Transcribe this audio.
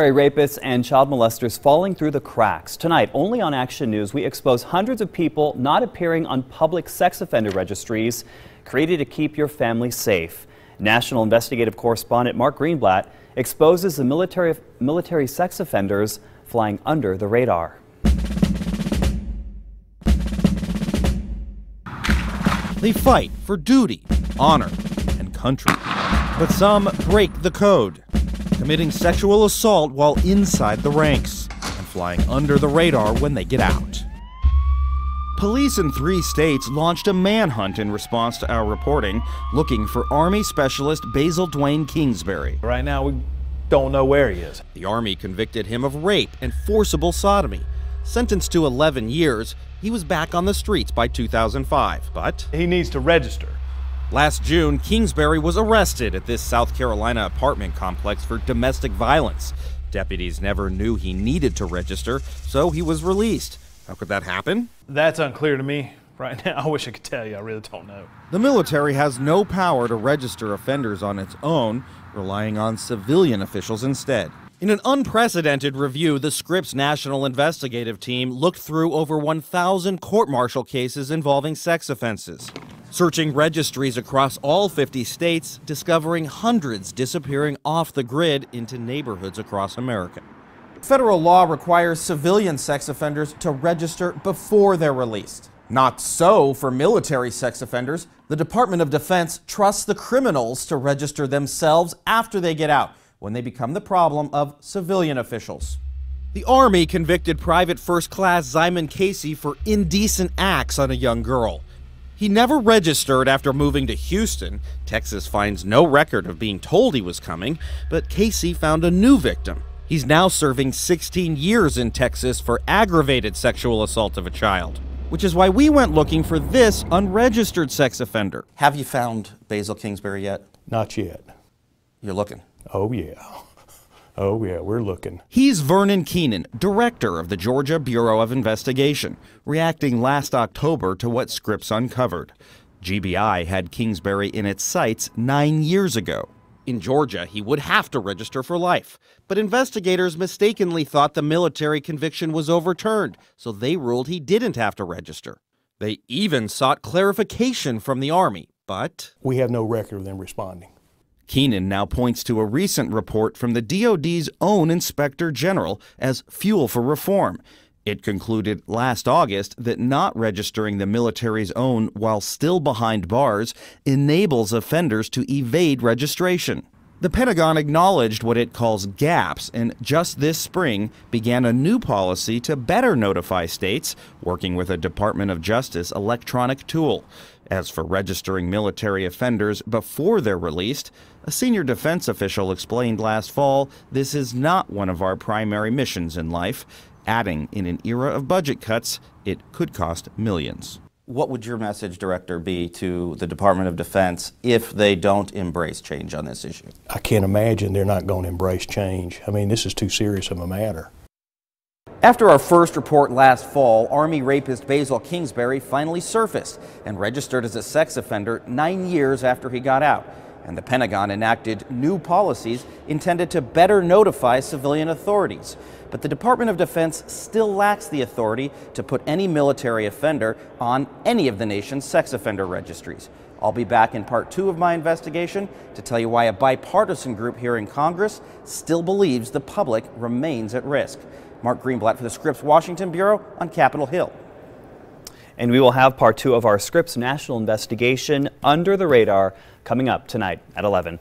Rapists and child molesters falling through the cracks. Tonight, only on Action News, we expose hundreds of people not appearing on public sex offender registries created to keep your family safe. National investigative correspondent Mark Greenblatt exposes the military sex offenders flying under the radar. They fight for duty, honor, and country. But some break the code, committing sexual assault while inside the ranks and flying under the radar when they get out. Police in 3 states launched a manhunt in response to our reporting, looking for Army Specialist Basil Dwayne Kingsbury. Right now, we don't know where he is. The Army convicted him of rape and forcible sodomy. Sentenced to 11 years, he was back on the streets by 2005, but He needs to register. last June, Kingsbury was arrested at this South Carolina apartment complex for domestic violence. Deputies never knew he needed to register, so he was released. How could that happen? That's unclear to me right now. I wish I could tell you. I really don't know. The military has no power to register offenders on its own, relying on civilian officials instead. In an unprecedented review, the Scripps National Investigative Team looked through over 1,000 court-martial cases involving sex offenses, searching registries across all 50 states, discovering hundreds disappearing off the grid into neighborhoods across America. Federal law requires civilian sex offenders to register before they're released. Not so for military sex offenders. The Department of Defense trusts the criminals to register themselves after they get out, when they become the problem of civilian officials. The Army convicted Private First Class Zyman Casey for indecent acts on a young girl. He never registered after moving to Houston. Texas finds no record of being told he was coming, but Casey found a new victim. He's now serving 16 years in Texas for aggravated sexual assault of a child, which is why we went looking for this unregistered sex offender. Have you found Basil Kingsbury yet? Not yet. You're looking. Oh, yeah. Oh, yeah, we're looking. He's Vernon Keenan, director of the Georgia Bureau of Investigation, reacting last October to what Scripps uncovered. GBI had Kingsbury in its sights 9 years ago. In Georgia, he would have to register for life, but investigators mistakenly thought the military conviction was overturned, so they ruled he didn't have to register. They even sought clarification from the Army, but We have no record of them responding. Keenan now points to a recent report from the DoD's own Inspector General as fuel for reform. It concluded last August that not registering the military's own while still behind bars enables offenders to evade registration. The Pentagon acknowledged what it calls gaps and just this spring began a new policy to better notify states, working with a Department of Justice electronic tool. As for registering military offenders before they're released, a senior defense official explained last fall this is not one of our primary missions in life, adding in an era of budget cuts, it could cost millions. What would your message, Director, be to the Department of Defense if they don't embrace change on this issue? I can't imagine they're not going to embrace change. I mean, this is too serious of a matter. After our first report last fall, Army rapist Basil Kingsbury finally surfaced and registered as a sex offender 9 years after he got out. And the Pentagon enacted new policies intended to better notify civilian authorities. But the Department of Defense still lacks the authority to put any military offender on any of the nation's sex offender registries. I'll be back in part 2 of my investigation to tell you why a bipartisan group here in Congress still believes the public remains at risk. Mark Greenblatt for the Scripps Washington Bureau on Capitol Hill. And we will have part 2 of our Scripps National Investigation Under the Radar coming up tonight at 11.